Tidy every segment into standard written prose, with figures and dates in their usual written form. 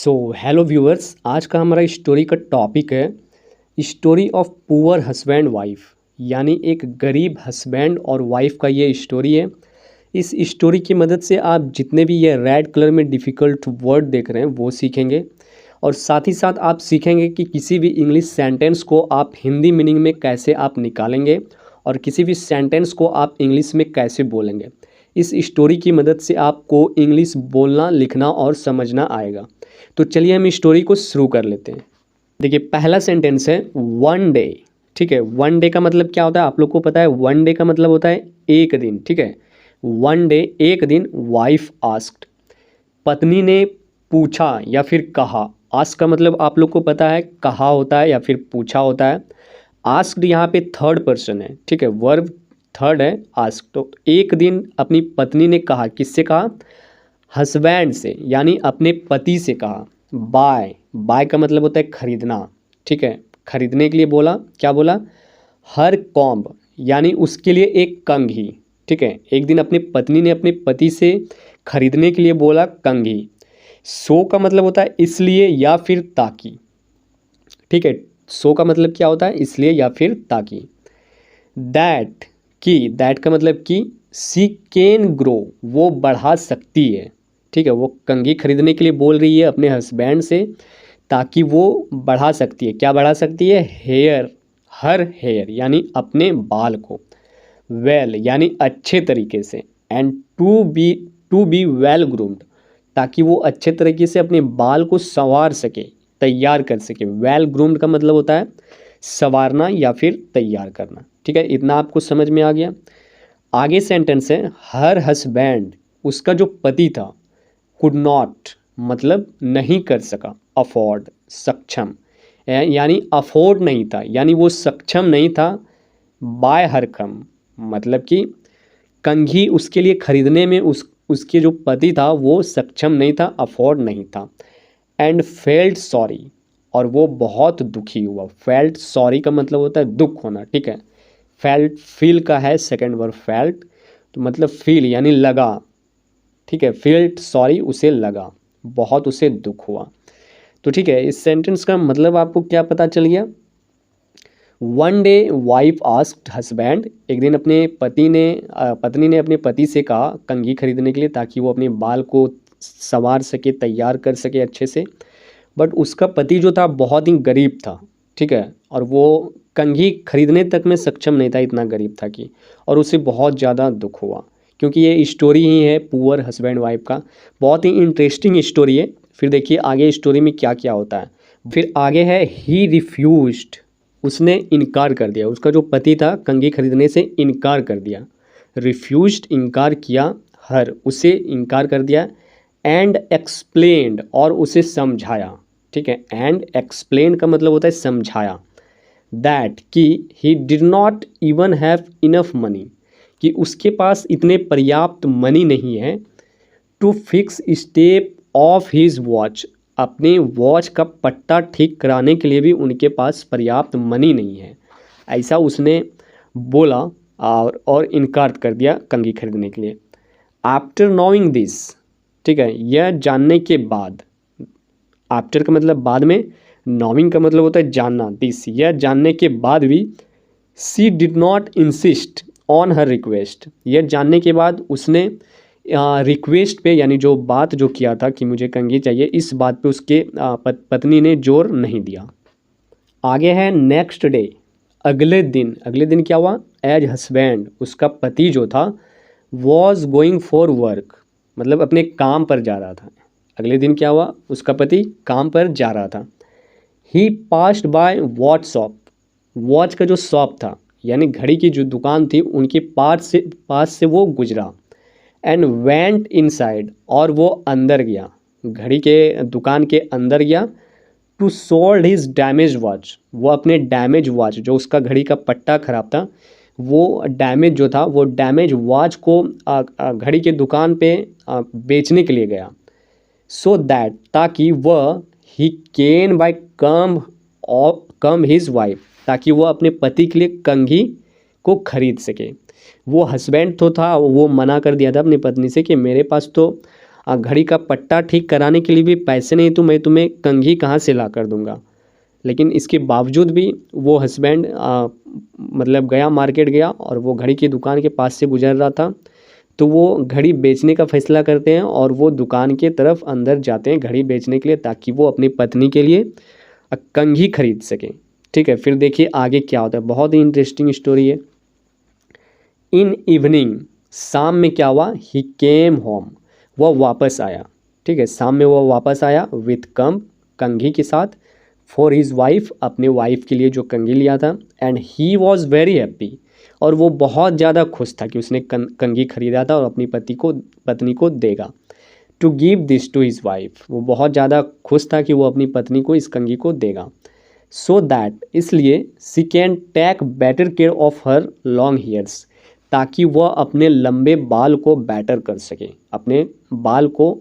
Hello viewers, आज का हमारा स्टोरी का टॉपिक है story of poor husband wife. यानी एक गरीब हस्बैंड और वाइफ का ये स्टोरी है। इस स्टोरी की मदद से आप जितने भी ये रेड कलर में डिफ़िकल्ट वर्ड देख रहे हैं वो सीखेंगे, और साथ ही साथ आप सीखेंगे कि किसी भी इंग्लिश सेंटेंस को आप हिंदी मीनिंग में कैसे आप निकालेंगे और किसी भी सेंटेंस को आप इंग्लिश में कैसे बोलेंगे। इस स्टोरी की मदद से आपको इंग्लिश बोलना, लिखना और समझना आएगा। तो चलिए हम स्टोरी को शुरू कर लेते हैं। देखिए, पहला सेंटेंस है वन डे। ठीक है, वन डे का मतलब क्या होता है आप लोग को पता है। वन डे का मतलब होता है एक दिन। ठीक है, वन डे एक दिन। वाइफ आस्क्ड, पत्नी ने पूछा या फिर कहा। आस्क का मतलब आप लोग को पता है कहा होता है या फिर पूछा होता है। आस्क्ड यहाँ पे थर्ड पर्सन है। ठीक है, वर्ब थर्ड है आस्क। तो एक दिन अपनी पत्नी ने कहा, किससे कहा? हस्बैंड से, यानी अपने पति से कहा। बाय, बाय का मतलब होता है खरीदना। ठीक है, खरीदने के लिए बोला, क्या बोला? हर कॉम्ब, यानी उसके लिए एक कंघी। ठीक है, एक दिन अपनी पत्नी ने अपने पति से खरीदने के लिए बोला कंघी। सो का मतलब होता है इसलिए या फिर ताकि। ठीक है, सो का मतलब क्या होता है? इसलिए या फिर ताकि। दैट, की, दैट का मतलब कि सी कैन ग्रो, वो बढ़ा सकती है। ठीक है, वो कंघी खरीदने के लिए बोल रही है अपने हस्बैंड से ताकि वो बढ़ा सकती है। क्या बढ़ा सकती है? हेयर, हर हेयर, यानी अपने बाल को। वेल, यानी अच्छे तरीके से। And to be well groomed, ताकि वो अच्छे तरीके से अपने बाल को संवार सके, तैयार कर सके। वेल ग्रूम्ड का मतलब होता है संवारना या फिर तैयार करना। ठीक है, इतना आपको समझ में आ गया। आगे सेंटेंस है हर हस्बैंड, उसका जो पति था। कुड नॉट मतलब नहीं कर सका। अफोर्ड, सक्षम, यानी अफोर्ड नहीं था, यानी वो सक्षम नहीं था। बाय हर कम, मतलब कि कंघी उसके लिए खरीदने में उसके जो पति था वो सक्षम नहीं था, अफोर्ड नहीं था। एंड फेल्ट सॉरी, और वो बहुत दुखी हुआ। फेल्ट सॉरी का मतलब होता है दुख होना। ठीक है, फेल्ट फील का है सेकंड वर्ड फेल्ट, तो मतलब फील यानी लगा। ठीक है, फील्ट सॉरी, उसे लगा, बहुत उसे दुख हुआ। तो ठीक है, इस सेंटेंस का मतलब आपको क्या पता चल गया? One day wife asked husband, एक दिन अपने पत्नी ने अपने पति से कहा कंघी खरीदने के लिए ताकि वो अपने बाल को संवार सके, तैयार कर सके अच्छे से। बट उसका पति जो था बहुत ही गरीब था। ठीक है, और वो कंघी खरीदने तक में सक्षम नहीं था, इतना गरीब था कि, और उसे बहुत ज़्यादा दुख हुआ। क्योंकि ये स्टोरी ही है पुअर हस्बैंड वाइफ का, बहुत ही इंटरेस्टिंग स्टोरी है। फिर देखिए आगे स्टोरी में क्या क्या होता है। फिर आगे है ही रिफ्यूज्ड, उसने इनकार कर दिया। उसका जो पति था कंघी खरीदने से इनकार कर दिया। रिफ्यूज्ड, इनकार किया। हर, उसे इनकार कर दिया। एंड एक्सप्लेन्ड, और उसे समझाया। ठीक है, एंड एक्सप्लेन का मतलब होता है समझाया। दैट, कि he did not even have enough money, कि उसके पास इतने पर्याप्त मनी नहीं है। To fix strap of his watch, अपने वॉच का पट्टा ठीक कराने के लिए भी उनके पास पर्याप्त मनी नहीं है, ऐसा उसने बोला। और इनकार कर दिया कंघी खरीदने के लिए। आफ्टर नोइंग दिस, ठीक है, यह जानने के बाद। आफ्टर का मतलब बाद में, नोइंग का मतलब होता है जानना। दिस, यह जानने के बाद भी। She did not insist on her request, यह जानने के बाद उसने रिक्वेस्ट पे, यानी जो बात जो किया था कि मुझे कंघी चाहिए, इस बात पे उसके पत्नी ने जोर नहीं दिया। आगे है नेक्स्ट डे, अगले दिन। अगले दिन क्या हुआ? एज हस्बैंड, उसका पति जो था वॉज गोइंग फॉर वर्क, मतलब अपने काम पर जा रहा था। अगले दिन क्या हुआ? उसका पति काम पर जा रहा था। He passed by watch shop, watch का जो शॉप था यानी घड़ी की जो दुकान थी उनके पास से वो गुजरा। एंड वेंट इनसाइड, और वो अंदर गया, घड़ी के दुकान के अंदर गया। To sold his damage watch, वो अपने डैमेज वॉच, जो उसका घड़ी का पट्टा खराब था, वो डैमेज जो था वो डैमेज वॉच को घड़ी के दुकान पे बेचने के लिए गया। सो दैट, ताकि वह he can buy come his wife, ताकि वह अपने पति के लिए कंघी को खरीद सके। वो हस्बैंड तो था, वो मना कर दिया था अपनी पत्नी से कि मेरे पास तो घड़ी का पट्टा ठीक कराने के लिए भी पैसे नहीं तो मैं तुम्हें कंघी कहाँ से ला कर दूंगा। लेकिन इसके बावजूद भी वो हस्बैंड मतलब गया, मार्केट गया और वो घड़ी की दुकान के पास से गुजर रहा था, तो वो घड़ी बेचने का फैसला करते हैं और वो दुकान के तरफ अंदर जाते हैं घड़ी बेचने के लिए, ताकि वो अपनी पत्नी के लिए कंघी खरीद सकें। ठीक है, फिर देखिए आगे क्या होता है, बहुत ही इंटरेस्टिंग स्टोरी है। इन इवनिंग, शाम में क्या हुआ, ही केम होम, वह वापस आया। ठीक है, शाम में वह वापस आया विथ कंघी के साथ, फॉर हिज वाइफ, अपने वाइफ के लिए जो कंघी लिया था। And he was very happy, और वो बहुत ज़्यादा खुश था कि उसने कंघी खरीदा था और अपनी पत्नी को देगा। To give this to his wife, वो बहुत ज़्यादा खुश था कि वो अपनी पत्नी को इस कंघी को देगा। सो दैट, इसलिए she can take better care of her long hairs, ताकि वह अपने लंबे बाल को बेटर कर सके, अपने बाल को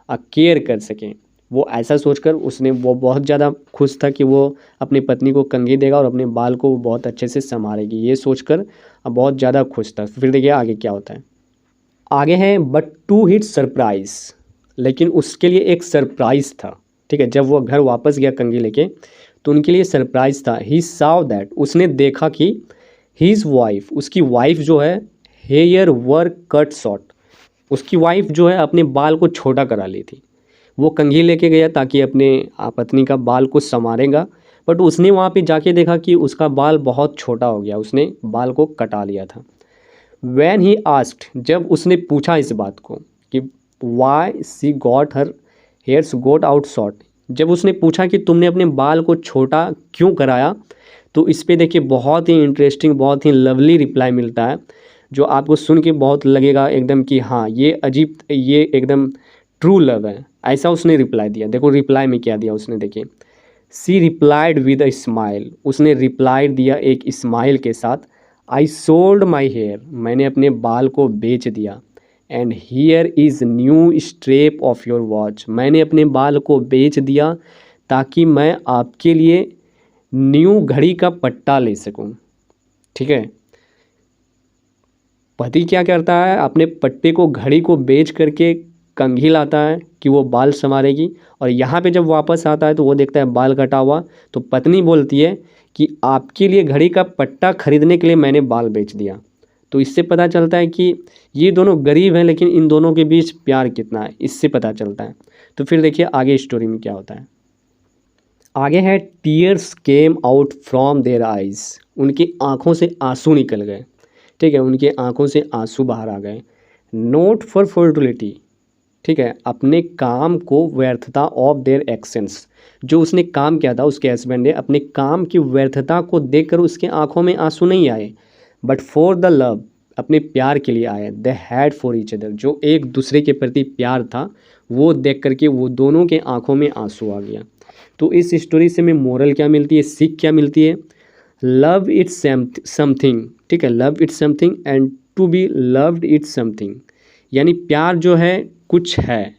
केयर कर सकें। वो ऐसा सोचकर वो बहुत ज़्यादा खुश था कि वो अपनी पत्नी को कंघी देगा और अपने बाल को वो बहुत अच्छे से संभालेगी, ये सोचकर बहुत ज़्यादा खुश था। फिर देखिए आगे क्या होता है। आगे है, बट टू हिट सरप्राइज, लेकिन उसके लिए एक सरप्राइज था। ठीक है, जब वो घर वापस गया कंघी लेके, तो उनके लिए सरप्राइज था। ही साव दैट, उसने देखा कि हीज वाइफ, उसकी वाइफ जो है, हेयर वर कट शॉर्ट, उसकी वाइफ जो है अपने बाल को छोटा करा ली थी। वो कंघी लेके गया ताकि अपने पत्नी का बाल को संवारेगा, बट उसने वहाँ पे जाके देखा कि उसका बाल बहुत छोटा हो गया, उसने बाल को कटा लिया था। वैन ही आस्क्ड, जब उसने पूछा इस बात को कि why she got her hairs got out short, जब उसने पूछा कि तुमने अपने बाल को छोटा क्यों कराया, तो इस पे देखिए बहुत ही इंटरेस्टिंग, बहुत ही लवली रिप्लाई मिलता है, जो आपको सुन के बहुत लगेगा एकदम कि हाँ ये अजीब, ये एकदम ट्रू लव है, ऐसा उसने रिप्लाई दिया। देखो रिप्लाई में क्या दिया उसने, देखिए। सी रिप्लाइड विद अ स्माइल, उसने रिप्लाई दिया एक स्माइल के साथ। आई सोल्ड माई हेयर, मैंने अपने बाल को बेच दिया। And here is new strap of your watch, मैंने अपने बाल को बेच दिया ताकि मैं आपके लिए न्यू घड़ी का पट्टा ले सकूं। ठीक है, पति क्या करता है, अपने पट्टे को, घड़ी को बेच करके कंघी लाता है कि वो बाल संवारेगी, और यहाँ पे जब वापस आता है तो वो देखता है बाल कटा हुआ, तो पत्नी बोलती है कि आपके लिए घड़ी का पट्टा खरीदने के लिए मैंने बाल बेच दिया। तो इससे पता चलता है कि ये दोनों गरीब हैं, लेकिन इन दोनों के बीच प्यार कितना है, इससे पता चलता है। तो फिर देखिए आगे स्टोरी में क्या होता है। आगे है, tears came out from there eyes, उनकी आँखों से आंसू निकल गए। ठीक है, उनके आँखों से आंसू बाहर आ गए। नोट फॉर फर्टिलिटी, ठीक है, अपने काम को व्यर्थता ऑफ देयर एक्शंस, जो उसने काम किया था उसके हस्बैंड ने, अपने काम की व्यर्थता को देखकर उसके आंखों में आंसू नहीं आए, बट फॉर द लव, अपने प्यार के लिए आए। They had for each other, जो एक दूसरे के प्रति प्यार था वो देख करके वो दोनों के आंखों में आंसू आ गया। तो इस स्टोरी से हमें मोरल क्या मिलती है, सीख क्या मिलती है। लव इट्स समथिंग, ठीक है, love it's something and to be loved it's something, यानी प्यार जो है कुछ है,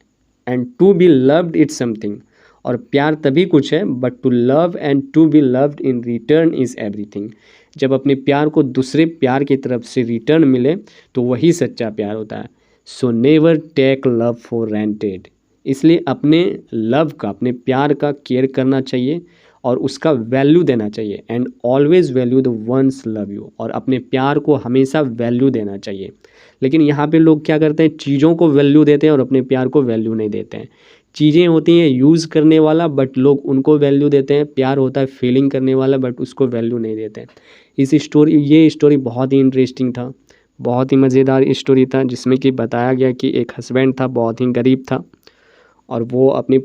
and to be loved it's something, और प्यार तभी कुछ है, but to love and to be loved in return is everything. जब अपने प्यार को दूसरे प्यार की तरफ से रिटर्न मिले तो वही सच्चा प्यार होता है। So never take love for granted, इसलिए अपने लव का, अपने प्यार का केयर करना चाहिए और उसका वैल्यू देना चाहिए। And always value the ones love you, और अपने प्यार को हमेशा वैल्यू देना चाहिए। लेकिन यहाँ पे लोग क्या करते हैं, चीज़ों को वैल्यू देते हैं और अपने प्यार को वैल्यू नहीं देते हैं। चीज़ें होती हैं यूज़ करने वाला, बट लोग उनको वैल्यू देते हैं। प्यार होता है फीलिंग करने वाला, बट उसको वैल्यू नहीं देते हैं। ये स्टोरी बहुत ही इंटरेस्टिंग था, बहुत ही मज़ेदार स्टोरी था, जिसमें कि बताया गया कि एक हस्बैंड था, बहुत ही गरीब था, और वो अपनी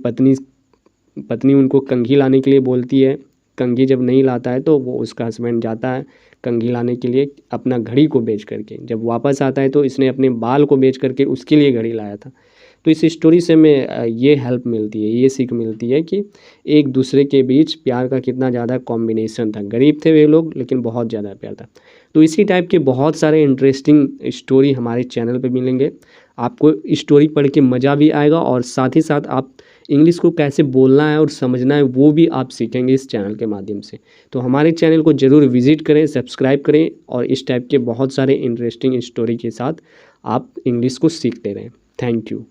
पत्नी उनको कंघी लाने के लिए बोलती है। कंघी जब नहीं लाता है तो वो उसका हस्बैंड जाता है कंघी लाने के लिए अपना घड़ी को बेच करके। जब वापस आता है तो इसने अपने बाल को बेच करके उसके लिए घड़ी लाया था। तो इस स्टोरी से हमें ये हेल्प मिलती है, ये सीख मिलती है कि एक दूसरे के बीच प्यार का कितना ज़्यादा कॉम्बिनेशन था। गरीब थे वे लोग, लेकिन बहुत ज़्यादा प्यार था। तो इसी टाइप के बहुत सारे इंटरेस्टिंग स्टोरी हमारे चैनल पे मिलेंगे। आपको स्टोरी पढ़ के मज़ा भी आएगा, और साथ ही साथ आप इंग्लिश को कैसे बोलना है और समझना है वो भी आप सीखेंगे इस चैनल के माध्यम से। तो हमारे चैनल को ज़रूर विजिट करें, सब्सक्राइब करें, और इस टाइप के बहुत सारे इंटरेस्टिंग स्टोरी के साथ आप इंग्लिश को सीखते रहें। Thank you.